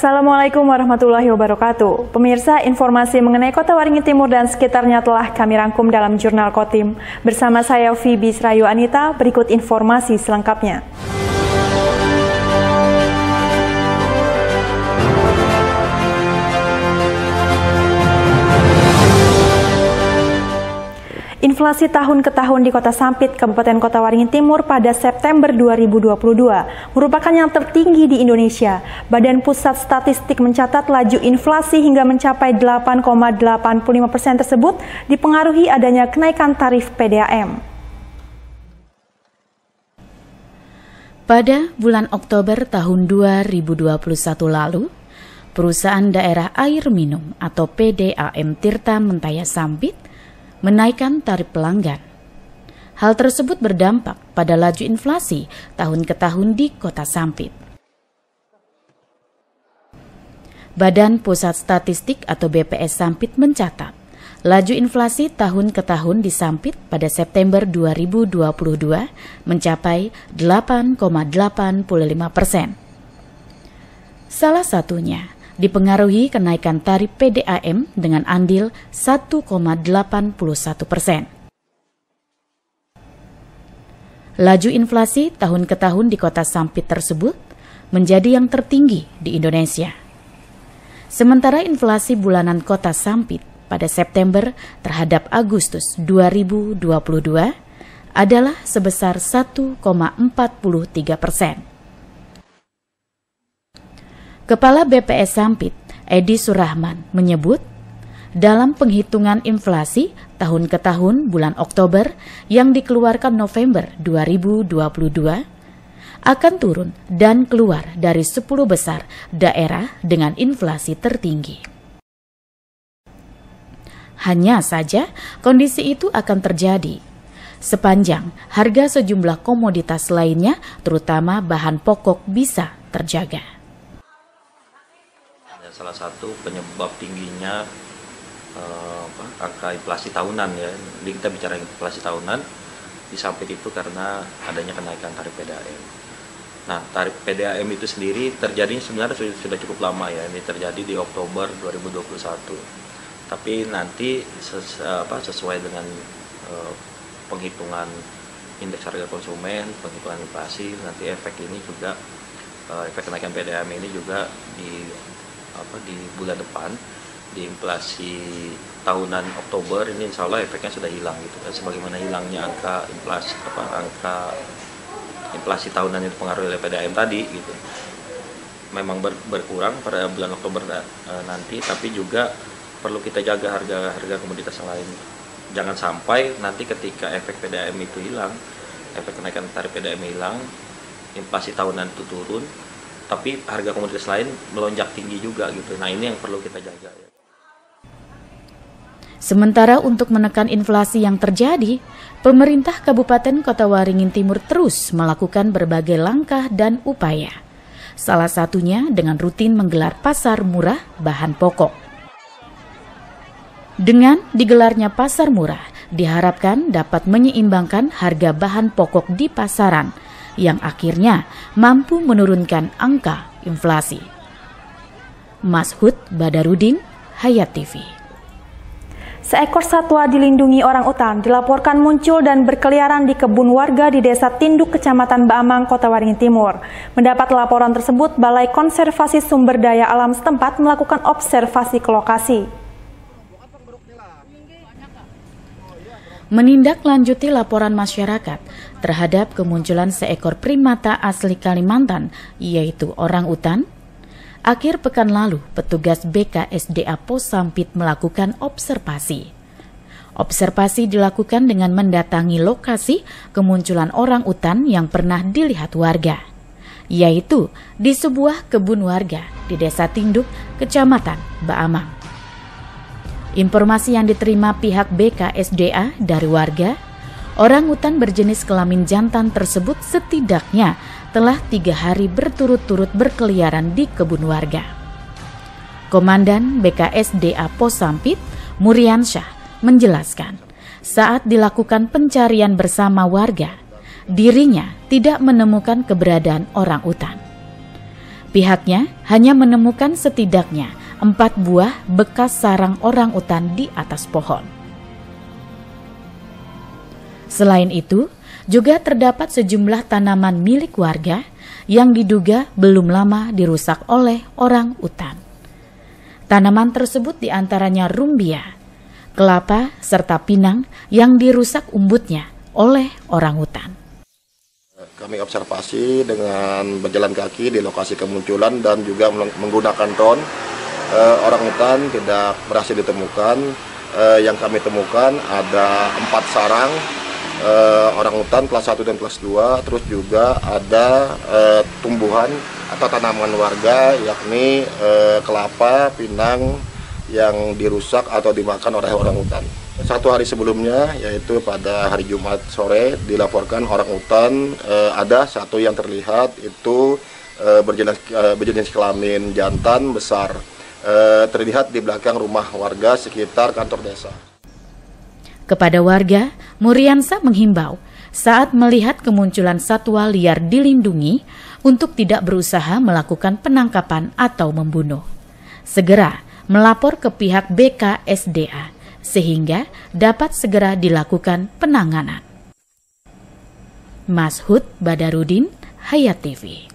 Assalamualaikum warahmatullahi wabarakatuh. Pemirsa, informasi mengenai Kota Waringin Timur dan sekitarnya telah kami rangkum dalam Jurnal Kotim. Bersama saya Phoebe Srayu Anita, berikut informasi selengkapnya. Inflasi tahun ke tahun di Kota Sampit, Kabupaten Kota Waringin Timur pada September 2022 merupakan yang tertinggi di Indonesia. Badan Pusat Statistik mencatat laju inflasi hingga mencapai 8,85% tersebut dipengaruhi adanya kenaikan tarif PDAM. Pada bulan Oktober tahun 2021 lalu, Perusahaan Daerah Air Minum atau PDAM Tirta Mentaya Sampit menaikkan tarif pelanggan. Hal tersebut berdampak pada laju inflasi tahun ke tahun di Kota Sampit. Badan Pusat Statistik atau BPS Sampit mencatat, laju inflasi tahun ke tahun di Sampit pada September 2022 mencapai 8,85%. Salah satunya dipengaruhi kenaikan tarif PDAM dengan andil 1,81%. Laju inflasi tahun ke tahun di Kota Sampit tersebut menjadi yang tertinggi di Indonesia. Sementara inflasi bulanan Kota Sampit pada September terhadap Agustus 2022 adalah sebesar 1,43%. Kepala BPS Sampit, Edi Surahman, menyebut dalam penghitungan inflasi tahun ke tahun bulan Oktober yang dikeluarkan November 2022 akan turun dan keluar dari 10 besar daerah dengan inflasi tertinggi. Hanya saja kondisi itu akan terjadi sepanjang harga sejumlah komoditas lainnya, terutama bahan pokok, bisa terjaga. Salah satu penyebab tingginya angka inflasi tahunan ya. Jadi kita bicara inflasi tahunan di Sampit itu karena adanya kenaikan tarif PDAM. Nah, tarif PDAM itu sendiri terjadinya sebenarnya sudah cukup lama ya. Ini terjadi di Oktober 2021. Tapi nanti sesuai dengan penghitungan indeks harga konsumen, penghitungan inflasi, nanti efek ini juga efek kenaikan PDAM ini juga di bulan depan, di inflasi tahunan Oktober ini insya Allah efeknya sudah hilang gitu kan, sebagaimana hilangnya angka inflasi tahunan yang dipengaruhi oleh PDAM tadi gitu. Memang berkurang pada bulan Oktober nanti, tapi juga perlu kita jaga harga komoditas yang lain. Jangan sampai nanti ketika efek PDAM itu hilang, efek kenaikan tarif PDAM hilang, inflasi tahunan itu turun, tapi harga komoditas lain melonjak tinggi juga gitu. Nah, ini yang perlu kita jaga ya. Sementara untuk menekan inflasi yang terjadi, pemerintah Kabupaten Kota Waringin Timur terus melakukan berbagai langkah dan upaya. Salah satunya dengan rutin menggelar pasar murah bahan pokok. Dengan digelarnya pasar murah, diharapkan dapat menyeimbangkan harga bahan pokok di pasaran, yang akhirnya mampu menurunkan angka inflasi. Mashud Badarudin, Hayat TV. Seekor satwa dilindungi orang utan dilaporkan muncul dan berkeliaran di kebun warga di Desa Tinduk, Kecamatan Baamang, Kota Waringin Timur. Mendapat laporan tersebut, Balai Konservasi Sumber Daya Alam setempat melakukan observasi ke lokasi. Menindaklanjuti laporan masyarakat terhadap kemunculan seekor primata asli Kalimantan, yaitu orang utan, akhir pekan lalu petugas BKSDA Pos Sampit melakukan observasi. Observasi dilakukan dengan mendatangi lokasi kemunculan orang utan yang pernah dilihat warga, yaitu di sebuah kebun warga di Desa Tinduk, Kecamatan Baamang. Informasi yang diterima pihak BKSDA dari warga, orang utan berjenis kelamin jantan tersebut setidaknya telah 3 hari berturut-turut berkeliaran di kebun warga. Komandan BKSDA Pos Sampit, Muriansyah, menjelaskan, saat dilakukan pencarian bersama warga, dirinya tidak menemukan keberadaan orang utan. Pihaknya hanya menemukan setidaknya 4 buah bekas sarang orang utan di atas pohon. Selain itu, juga terdapat sejumlah tanaman milik warga yang diduga belum lama dirusak oleh orang utan. Tanaman tersebut diantaranya rumbia, kelapa, serta pinang yang dirusak umbutnya oleh orang utan. Kami observasi dengan berjalan kaki di lokasi kemunculan dan juga menggunakan drone. Orang utan tidak berhasil ditemukan. Yang kami temukan ada 4 sarang orang utan kelas 1 dan kelas 2. Terus juga ada tumbuhan atau tanaman warga yakni kelapa, pinang yang dirusak atau dimakan oleh orang utan. 1 hari sebelumnya, yaitu pada hari Jumat sore, dilaporkan orang utan ada 1 yang terlihat itu berjenis kelamin jantan besar, terlihat di belakang rumah warga sekitar kantor desa. Kepada warga, Muriansa menghimbau saat melihat kemunculan satwa liar dilindungi untuk tidak berusaha melakukan penangkapan atau membunuh. Segera melapor ke pihak BKSDA sehingga dapat segera dilakukan penanganan. Mashud Badarudin, Hayat TV.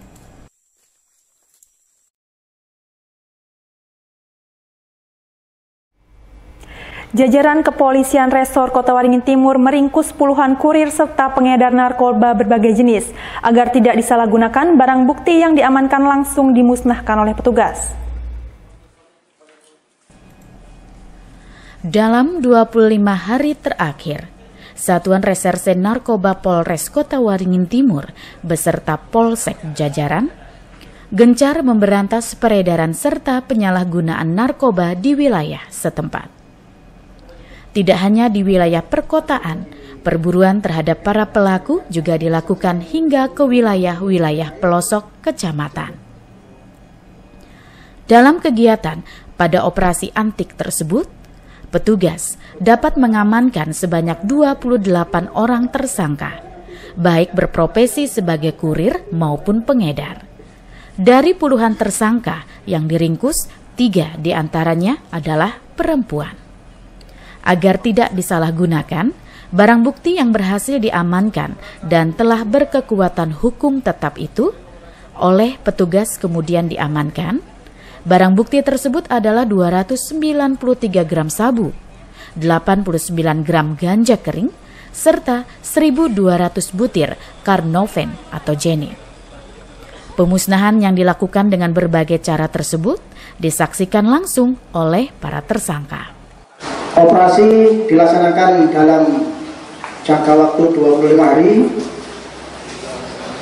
Jajaran Kepolisian Resor Kota Waringin Timur meringkus puluhan kurir serta pengedar narkoba berbagai jenis agar tidak disalahgunakan. Barang bukti yang diamankan langsung dimusnahkan oleh petugas. Dalam 25 hari terakhir, Satuan Reserse Narkoba Polres Kota Waringin Timur beserta Polsek jajaran gencar memberantas peredaran serta penyalahgunaan narkoba di wilayah setempat. Tidak hanya di wilayah perkotaan, perburuan terhadap para pelaku juga dilakukan hingga ke wilayah-wilayah pelosok kecamatan. Dalam kegiatan pada operasi antik tersebut, petugas dapat mengamankan sebanyak 28 orang tersangka, baik berprofesi sebagai kurir maupun pengedar. Dari puluhan tersangka yang diringkus, 3 diantaranya adalah perempuan. Agar tidak disalahgunakan, barang bukti yang berhasil diamankan dan telah berkekuatan hukum tetap itu oleh petugas kemudian diamankan. Barang bukti tersebut adalah 293 gram sabu, 89 gram ganja kering, serta 1.200 butir karnoven atau jenit. Pemusnahan yang dilakukan dengan berbagai cara tersebut disaksikan langsung oleh para tersangka. Operasi dilaksanakan dalam jangka waktu 25 hari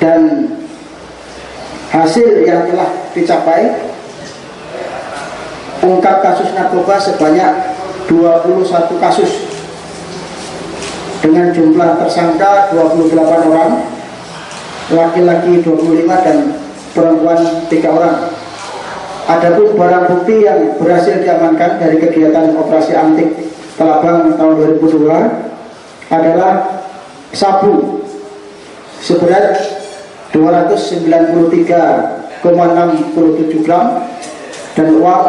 dan hasil yang telah dicapai, ungkap kasus narkoba sebanyak 21 kasus dengan jumlah tersangka 28 orang, laki-laki 25 dan perempuan 3 orang. Adapun barang bukti yang berhasil diamankan dari kegiatan operasi antik Telabang tahun 2002 adalah sabu seberat 293,67 gram dan uang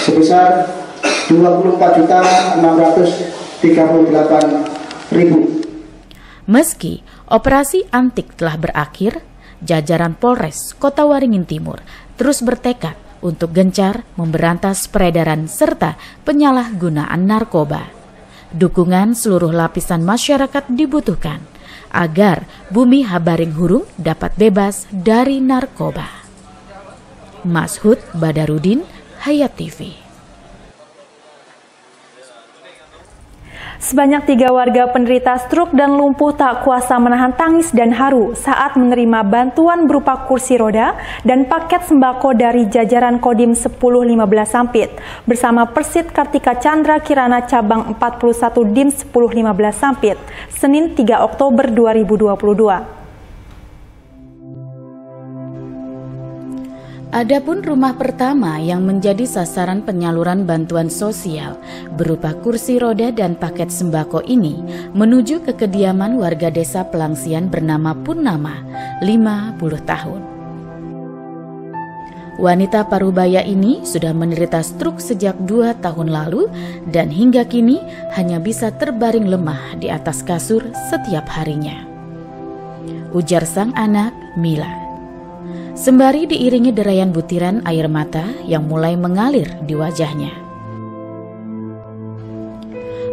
sebesar 24.638.000. Meski operasi antik telah berakhir, jajaran Polres Kota Waringin Timur terus bertekad untuk gencar memberantas peredaran serta penyalahgunaan narkoba. Dukungan seluruh lapisan masyarakat dibutuhkan agar bumi Habaring Hurung dapat bebas dari narkoba. Mashud Badarudin, Hayat TV. Sebanyak 3 warga penderita stroke dan lumpuh tak kuasa menahan tangis dan haru saat menerima bantuan berupa kursi roda dan paket sembako dari jajaran Kodim 1015 Sampit bersama Persit Kartika Chandra Kirana Cabang 41 Dim 1015 Sampit, Senin 3 Oktober 2022. Adapun rumah pertama yang menjadi sasaran penyaluran bantuan sosial berupa kursi roda dan paket sembako ini menuju ke kediaman warga desa Pelangsian bernama Purnama, 50 tahun. Wanita parubaya ini sudah menderita stroke sejak 2 tahun lalu dan hingga kini hanya bisa terbaring lemah di atas kasur setiap harinya. Ujar sang anak, Mila. Sembari diiringi derayan butiran air mata yang mulai mengalir di wajahnya.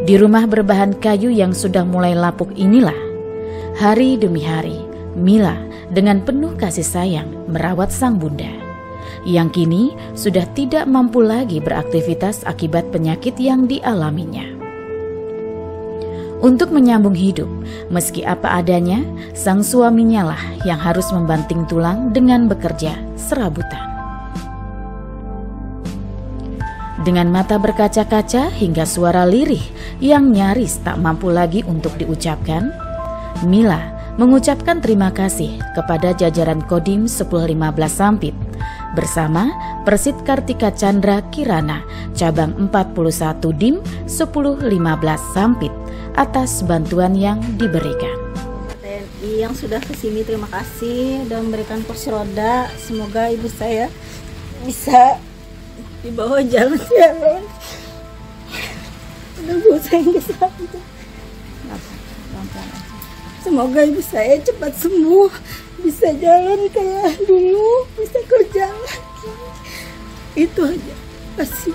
Di rumah berbahan kayu yang sudah mulai lapuk inilah, hari demi hari, Mila dengan penuh kasih sayang merawat sang bunda, yang kini sudah tidak mampu lagi beraktivitas akibat penyakit yang dialaminya. Untuk menyambung hidup, meski apa adanya, sang suaminya lah yang harus membanting tulang dengan bekerja serabutan. Dengan mata berkaca-kaca hingga suara lirih yang nyaris tak mampu lagi untuk diucapkan, Mila mengucapkan terima kasih kepada jajaran Kodim 1015 Sampit bersama Persit Kartika Chandra Kirana cabang 41 Dim 1015 Sampit atas bantuan yang diberikan. TNI yang sudah kesini terima kasih dan memberikan kursi roda. Semoga ibu saya bisa dibawa jalan-jalan. Ibu saya bisa. Semoga ibu saya cepat sembuh, bisa jalan kayak dulu, bisa kerja lagi. Itu aja, pasti.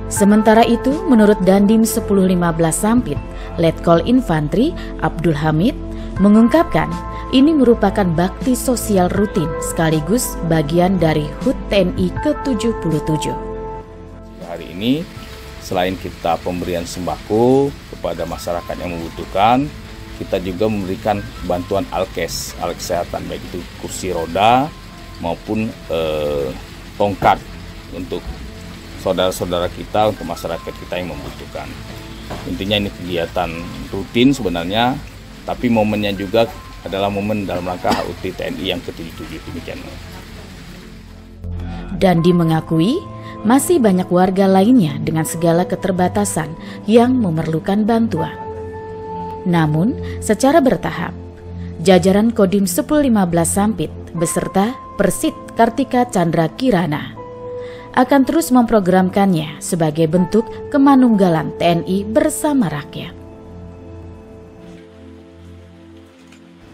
Sementara itu, menurut Dandim 1015 Sampit, Letkol Infantri Abdul Hamid mengungkapkan ini merupakan bakti sosial rutin sekaligus bagian dari HUT TNI ke-77. Hari ini, selain kita pemberian sembako kepada masyarakat yang membutuhkan, kita juga memberikan bantuan alkes, alat kesehatan, baik itu kursi roda maupun tongkat untuk saudara-saudara kita, untuk masyarakat kita yang membutuhkan. Intinya ini kegiatan rutin sebenarnya, tapi momennya juga adalah momen dalam rangka HUT TNI yang ke-77 demikian. Dandi mengakui masih banyak warga lainnya dengan segala keterbatasan yang memerlukan bantuan. Namun, secara bertahap, jajaran Kodim 1015 Sampit beserta Persit Kartika Chandra Kirana akan terus memprogramkannya sebagai bentuk kemanunggalan TNI bersama rakyat.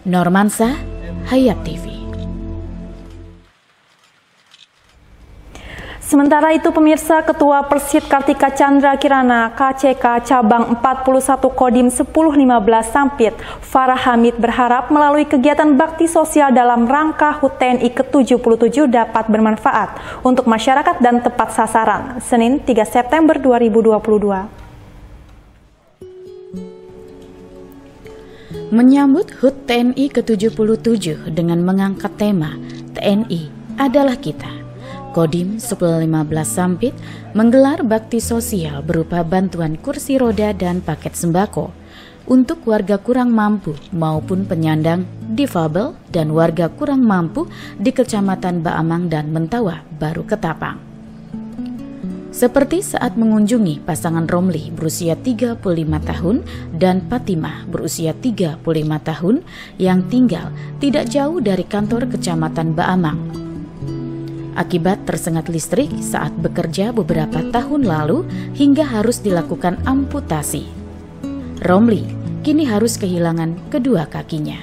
Normansa, Hayat TV. Sementara itu pemirsa, Ketua Persit Kartika Chandra Kirana KCK Cabang 41 Kodim 1015 Sampit, Farah Hamid berharap melalui kegiatan bakti sosial dalam rangka HUT TNI ke-77 dapat bermanfaat untuk masyarakat dan tepat sasaran. Senin 3 September 2022. Menyambut HUT TNI ke-77 dengan mengangkat tema TNI adalah kita, Kodim 1015 Sampit menggelar bakti sosial berupa bantuan kursi roda dan paket sembako untuk warga kurang mampu maupun penyandang, difabel, dan warga kurang mampu di Kecamatan Baamang dan Mentawa, Baru Ketapang. Seperti saat mengunjungi pasangan Romli berusia 35 tahun dan Fatimah berusia 35 tahun yang tinggal tidak jauh dari kantor Kecamatan Baamang. Akibat tersengat listrik saat bekerja beberapa tahun lalu hingga harus dilakukan amputasi, Romli kini harus kehilangan kedua kakinya.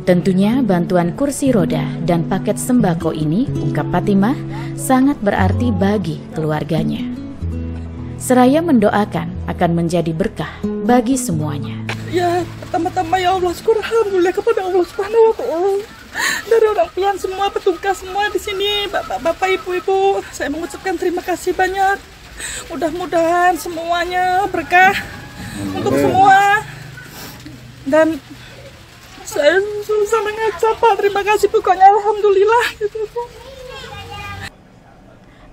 Tentunya bantuan kursi roda dan paket sembako ini, ungkap Fatimah, sangat berarti bagi keluarganya. Seraya mendoakan akan menjadi berkah bagi semuanya. Ya, pertama-tama ya Allah, syukur alhamdulillah kepada Allah Subhanahu wa taala. Dari orang tua semua, petugas semua di sini, bapak-bapak, ibu-ibu, saya mengucapkan terima kasih banyak. Mudah-mudahan semuanya berkah untuk semua. Dan saya sangat mengucapkan terima kasih, pokoknya alhamdulillah.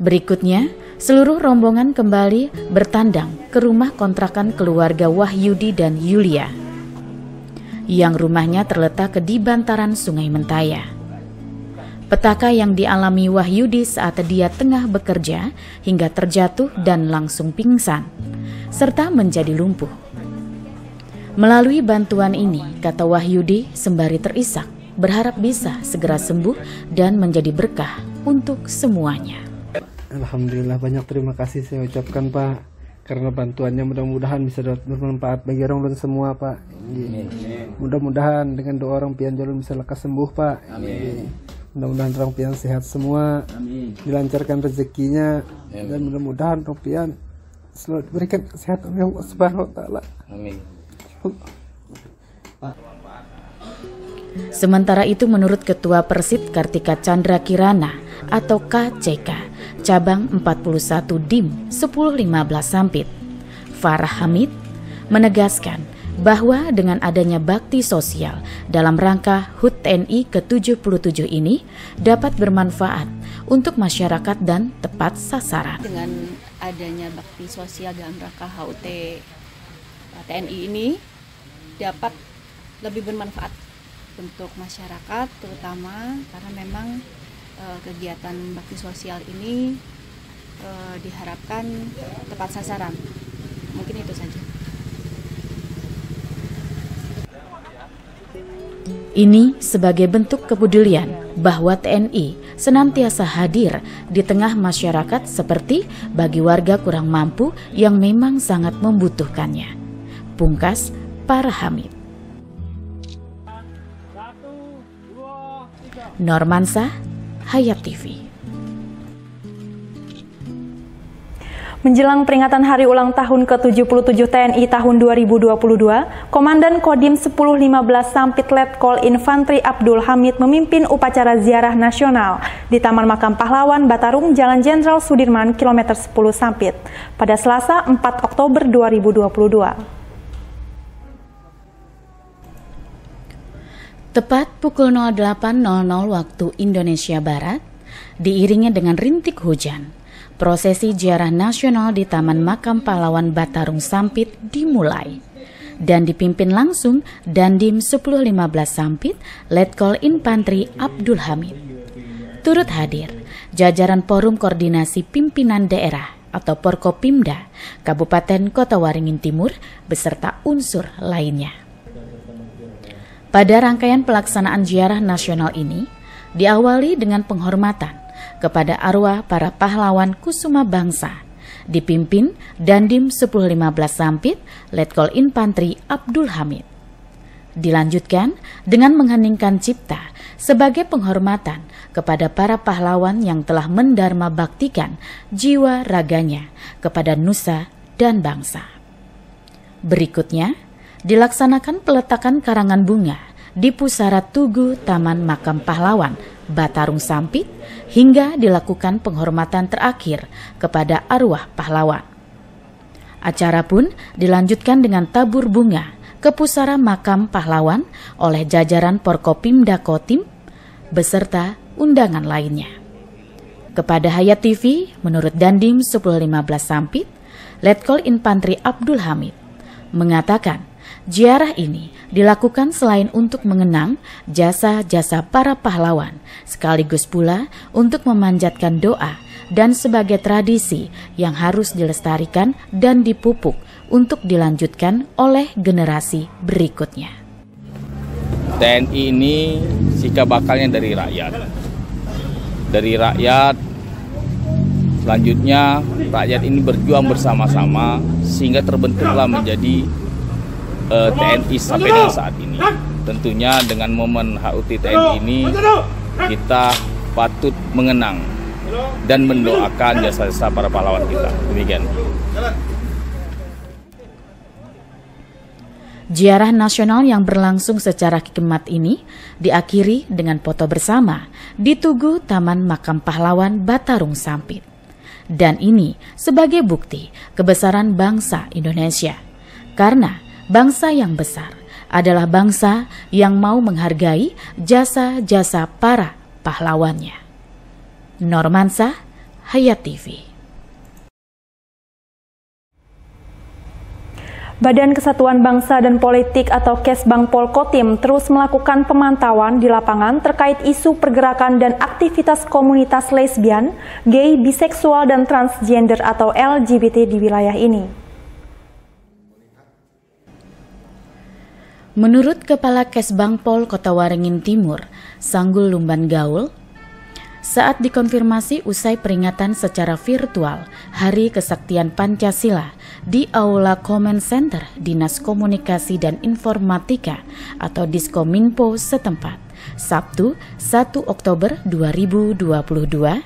Berikutnya, seluruh rombongan kembali bertandang ke rumah kontrakan keluarga Wahyudi dan Yulia, yang rumahnya terletak di bantaran Sungai Mentaya. Petaka yang dialami Wahyudi saat dia tengah bekerja hingga terjatuh dan langsung pingsan, serta menjadi lumpuh. Melalui bantuan ini, kata Wahyudi sembari terisak, berharap bisa segera sembuh dan menjadi berkah untuk semuanya. Alhamdulillah, banyak terima kasih saya ucapkan Pak, karena bantuannya mudah-mudahan bisa bermanfaat bagi orang semua Pak. Mudah-mudahan dengan doa orang pian jalur bisa lekas sembuh Pak. Mudah-mudahan orang pian sehat semua, dilancarkan rezekinya, dan mudah-mudahan orang pian selalu diberikan kesehatan oleh Allah Subhanahu wa Ta'ala. Amin. Sementara itu menurut Ketua Persit Kartika Chandra Kirana atau KCK cabang 41 DIM 1015 Sampit, Farah Hamid menegaskan bahwa dengan adanya bakti sosial dalam rangka HUT TNI ke-77 ini dapat bermanfaat untuk masyarakat dan tepat sasaran. Dengan adanya bakti sosial dalam rangka HUT TNI ini dapat lebih bermanfaat untuk masyarakat, terutama karena memang kegiatan bakti sosial ini diharapkan tepat sasaran. Mungkin itu saja. Ini sebagai bentuk kepedulian bahwa TNI senantiasa hadir di tengah masyarakat seperti bagi warga kurang mampu yang memang sangat membutuhkannya. Pungkas Farah Hamid. Normansa, Hayat TV. Menjelang peringatan Hari Ulang Tahun ke-77 TNI tahun 2022, Komandan Kodim 1015 Sampit Letkol Infantri Abdul Hamid memimpin upacara ziarah nasional di Taman Makam Pahlawan Batarung, Jalan Jenderal Sudirman, kilometer 10 Sampit, pada Selasa 4 Oktober 2022. Tepat pukul 08.00 waktu Indonesia Barat, diiringi dengan rintik hujan, prosesi ziarah nasional di Taman Makam Pahlawan Batarung Sampit dimulai dan dipimpin langsung Dandim 1015 Sampit Letkol Infantri Abdul Hamid. Turut hadir jajaran Forum Koordinasi Pimpinan Daerah atau Porkopimda Kabupaten Kota Waringin Timur beserta unsur lainnya. Pada rangkaian pelaksanaan ziarah nasional ini diawali dengan penghormatan kepada arwah para pahlawan kusuma bangsa, dipimpin Dandim 1015 Sampit Letkol Infantri Abdul Hamid. Dilanjutkan dengan mengheningkan cipta sebagai penghormatan kepada para pahlawan yang telah mendharma baktikan jiwa raganya kepada nusa dan bangsa. Berikutnya, dilaksanakan peletakan karangan bunga di pusara Tugu Taman Makam Pahlawan Batarung Sampit hingga dilakukan penghormatan terakhir kepada arwah pahlawan. Acara pun dilanjutkan dengan tabur bunga ke pusara Makam Pahlawan oleh jajaran Porkopimda Kotim beserta undangan lainnya. Kepada Hayat TV, menurut Dandim 1015 Sampit, Letkol Infantri Abdul Hamid mengatakan ziarah ini dilakukan selain untuk mengenang jasa-jasa para pahlawan, sekaligus pula untuk memanjatkan doa dan sebagai tradisi yang harus dilestarikan dan dipupuk untuk dilanjutkan oleh generasi berikutnya. TNI ini sikap bakalnya dari rakyat. Dari rakyat, selanjutnya rakyat ini berjuang bersama-sama sehingga terbentuklah menjadi TNI sampai dengan saat ini. Tentunya dengan momen HUT TNI ini kita patut mengenang dan mendoakan jasa-jasa para pahlawan kita. Demikian. Ziarah nasional yang berlangsung secara khidmat ini diakhiri dengan foto bersama di Tugu Taman Makam Pahlawan Batarung Sampit. Dan ini sebagai bukti kebesaran bangsa Indonesia. Karena bangsa yang besar adalah bangsa yang mau menghargai jasa-jasa para pahlawannya. Normansa, Hayat TV. Badan Kesatuan Bangsa dan Politik atau Kesbang Polkotim terus melakukan pemantauan di lapangan terkait isu pergerakan dan aktivitas komunitas lesbian, gay, biseksual, dan transgender atau LGBT di wilayah ini. Menurut Kepala Kesbangpol Kota Waringin Timur, Sanggul Lumban Gaul, saat dikonfirmasi usai peringatan secara virtual Hari Kesaktian Pancasila di Aula Comment Center Dinas Komunikasi dan Informatika atau Diskominfo setempat, Sabtu 1 Oktober 2022,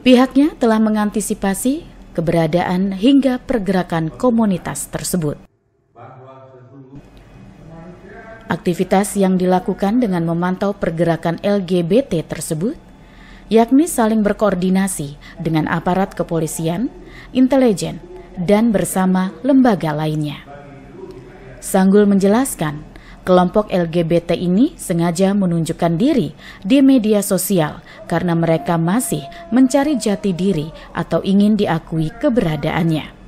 pihaknya telah mengantisipasi keberadaan hingga pergerakan komunitas tersebut. Aktivitas yang dilakukan dengan memantau pergerakan LGBT tersebut yakni saling berkoordinasi dengan aparat kepolisian, intelijen, dan bersama lembaga lainnya. Sanggul menjelaskan, kelompok LGBT ini sengaja menunjukkan diri di media sosial karena mereka masih mencari jati diri atau ingin diakui keberadaannya.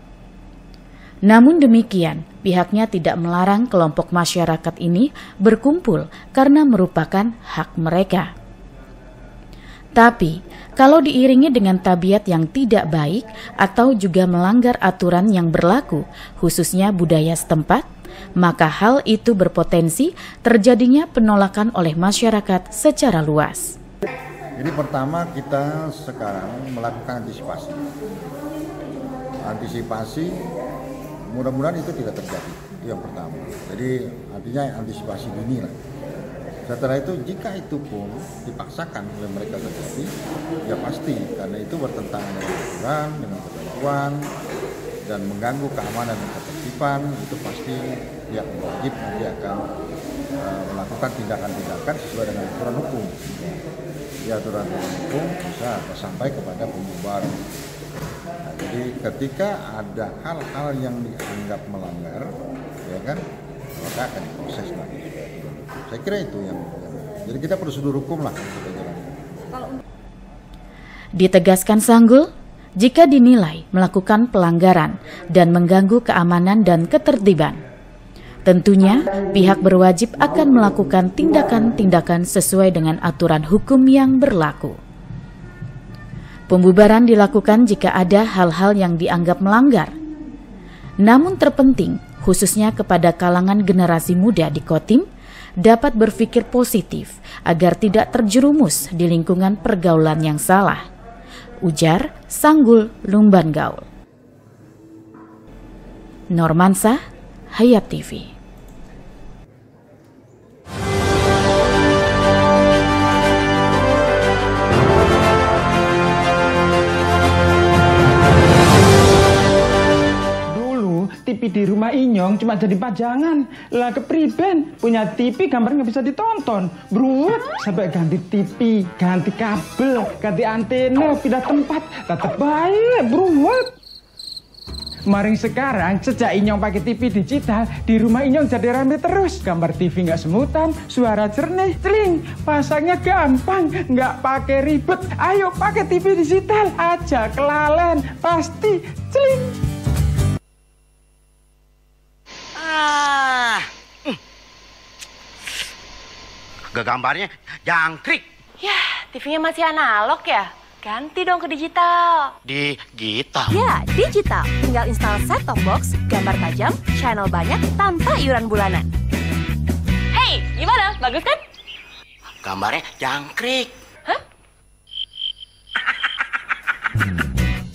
Namun demikian, pihaknya tidak melarang kelompok masyarakat ini berkumpul karena merupakan hak mereka. Tapi, kalau diiringi dengan tabiat yang tidak baik atau juga melanggar aturan yang berlaku, khususnya budaya setempat, maka hal itu berpotensi terjadinya penolakan oleh masyarakat secara luas. Jadi pertama kita sekarang melakukan antisipasi. Antisipasi, mudah-mudahan itu tidak terjadi, itu yang pertama. Jadi artinya antisipasi dini lah. Setelah itu jika itu pun dipaksakan oleh mereka terjadi, ya pasti karena itu bertentangan dengan aturan, dengan ketentuan dan mengganggu keamanan dan ketertiban, itu pasti pihak wajib nanti akan melakukan tindakan-tindakan sesuai dengan aturan hukum. Ya, aturan hukum bisa sampai kepada pembubaran. Nah, jadi ketika ada hal-hal yang dianggap melanggar, ya kan, maka akan diproses lagi. Saya kira itu yang jadi kita prosedur hukum lah. Ditegaskan Sanggul, jika dinilai melakukan pelanggaran dan mengganggu keamanan dan ketertiban, tentunya pihak berwajib akan melakukan tindakan-tindakan sesuai dengan aturan hukum yang berlaku. Pembubaran dilakukan jika ada hal-hal yang dianggap melanggar. Namun terpenting, khususnya kepada kalangan generasi muda di Kotim, dapat berpikir positif agar tidak terjerumus di lingkungan pergaulan yang salah, ujar Sanggul Lumban Gaul. Normansa, Hayat TV. TV di rumah Inyong cuma jadi pajangan. Lah kepriben punya TV gambar nggak bisa ditonton. Bruwet sampai ganti TV, ganti kabel, ganti antena, pindah tempat. Tetap baik, bruwet. Maring sekarang sejak Inyong pakai TV digital, di rumah Inyong jadi rame terus. Gambar TV nggak semutan, suara jernih, celing. Pasangnya gampang, nggak pakai ribet. Ayo pakai TV digital aja, kelalen pasti celing. Gambarnya jangkrik. Yah, TV-nya masih analog ya? Ganti dong ke digital. Digital? Ya, digital. Tinggal install set-top box, gambar tajam, channel banyak, tanpa iuran bulanan. Hey, gimana? Bagus kan? Gambarnya jangkrik. Hah?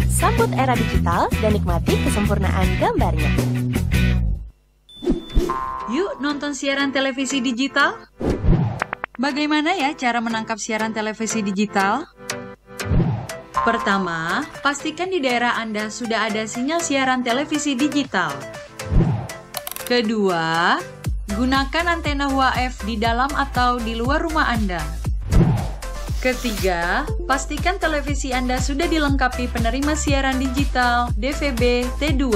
Sambut era digital dan nikmati kesempurnaan gambarnya. Yuk nonton siaran televisi digital. Bagaimana ya cara menangkap siaran televisi digital? Pertama, pastikan di daerah Anda sudah ada sinyal siaran televisi digital. Kedua, gunakan antena UHF di dalam atau di luar rumah Anda. Ketiga, pastikan televisi Anda sudah dilengkapi penerima siaran digital DVB T2.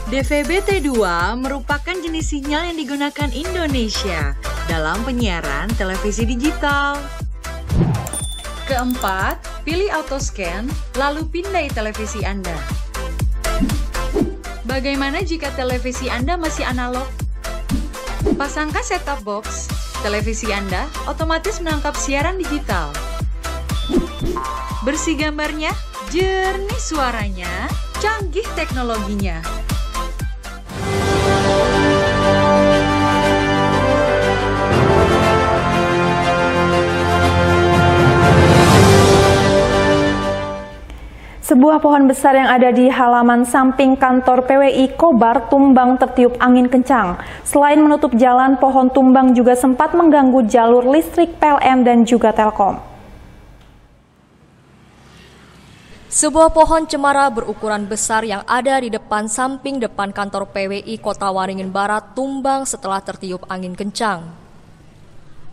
DVB T2 merupakan jenis sinyal yang digunakan Indonesia dalam penyiaran televisi digital. Keempat, pilih auto scan, lalu pindai televisi Anda. Bagaimana jika televisi Anda masih analog? Pasangkan set-top box, televisi Anda otomatis menangkap siaran digital. Bersih gambarnya, jernih suaranya, canggih teknologinya. Sebuah pohon besar yang ada di halaman samping kantor PWI Kobar tumbang tertiup angin kencang. Selain menutup jalan, pohon tumbang juga sempat mengganggu jalur listrik PLN dan juga Telkom. Sebuah pohon cemara berukuran besar yang ada di samping depan kantor PWI Kota Waringin Barat tumbang setelah tertiup angin kencang.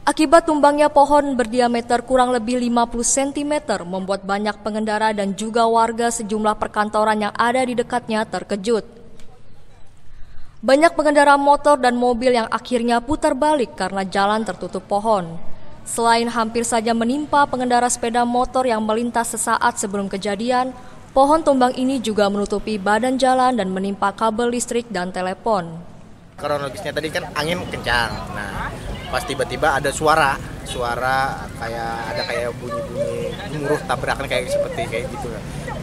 Akibat tumbangnya pohon berdiameter kurang lebih 50 cm membuat banyak pengendara dan juga warga sejumlah perkantoran yang ada di dekatnya terkejut. Banyak pengendara motor dan mobil yang akhirnya putar balik karena jalan tertutup pohon. Selain hampir saja menimpa pengendara sepeda motor yang melintas sesaat sebelum kejadian, pohon tumbang ini juga menutupi badan jalan dan menimpa kabel listrik dan telepon. Kronologisnya tadi kan angin kencang. Nah, pas tiba-tiba ada suara kayak bunyi-bunyi gemuruh tabrakan kayak gitu.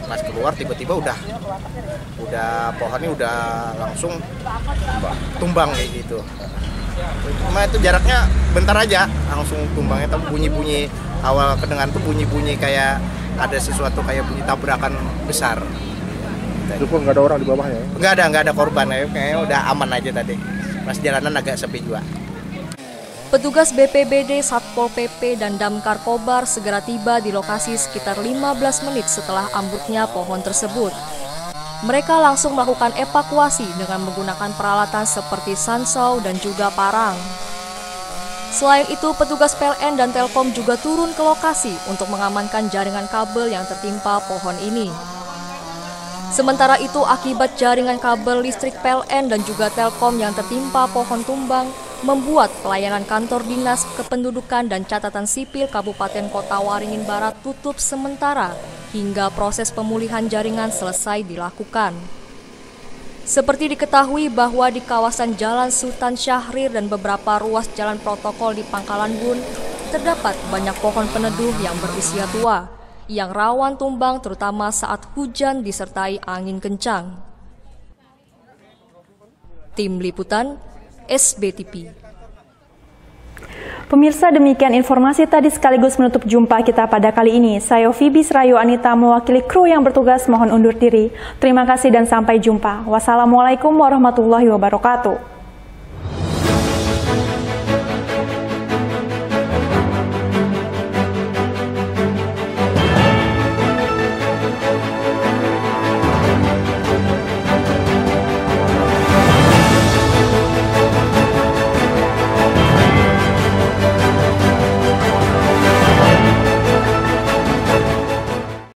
Pas keluar tiba-tiba udah pohonnya udah langsung tumbang kayak gitu. Cuma itu jaraknya bentar aja langsung tumbangnya, tapi bunyi-bunyi awal kedengaran tuh bunyi-bunyi kayak ada sesuatu kayak bunyi tabrakan besar. Itu pun nggak ada orang di bawahnya? Nggak ada korban, kayaknya udah aman aja tadi. Pas jalanan agak sepi juga. Petugas BPBD, Satpol PP, dan Damkar Kobar segera tiba di lokasi sekitar 15 menit setelah ambruknya pohon tersebut. Mereka langsung melakukan evakuasi dengan menggunakan peralatan seperti sansau dan juga parang. Selain itu, petugas PLN dan Telkom juga turun ke lokasi untuk mengamankan jaringan kabel yang tertimpa pohon ini. Sementara itu, akibat jaringan kabel listrik PLN dan juga Telkom yang tertimpa pohon tumbang, membuat pelayanan kantor Dinas Kependudukan dan Catatan Sipil Kabupaten Kota Waringin Barat tutup sementara hingga proses pemulihan jaringan selesai dilakukan. Seperti diketahui bahwa di kawasan Jalan Sultan Syahrir dan beberapa ruas jalan protokol di Pangkalan Bun, terdapat banyak pohon peneduh yang berusia tua, yang rawan tumbang terutama saat hujan disertai angin kencang. Tim Liputan SBTV. Pemirsa, demikian informasi tadi sekaligus menutup jumpa kita pada kali ini. Saya Fibis Rayu Anita mewakili kru yang bertugas mohon undur diri. Terima kasih dan sampai jumpa. Wassalamualaikum warahmatullahi wabarakatuh.